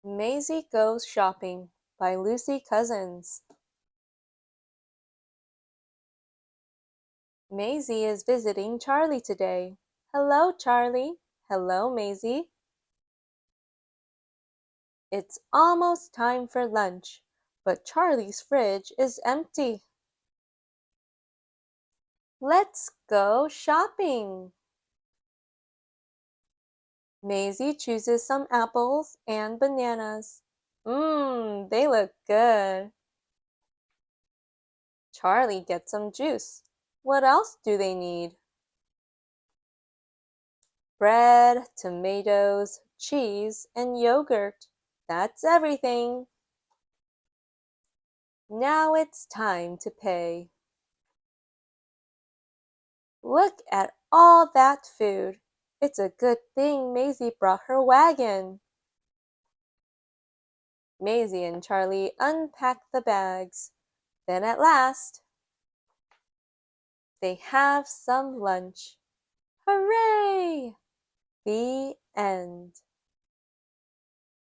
Maisy Goes Shopping by Lucy Cousins. Maisy is visiting Charlie today. Hello, Charlie. Hello, Maisy. It's almost time for lunch, but Charlie's fridge is empty. Let's go shopping. Maisy chooses some apples and bananas. They look good. Charlie gets some juice. What else do they need? Bread, tomatoes, cheese, and yogurt. That's everything. Now it's time to pay. Look at all that food. It's a good thing Maisy brought her wagon. Maisy and Charlie unpack the bags. Then at last, they have some lunch. Hooray! The end.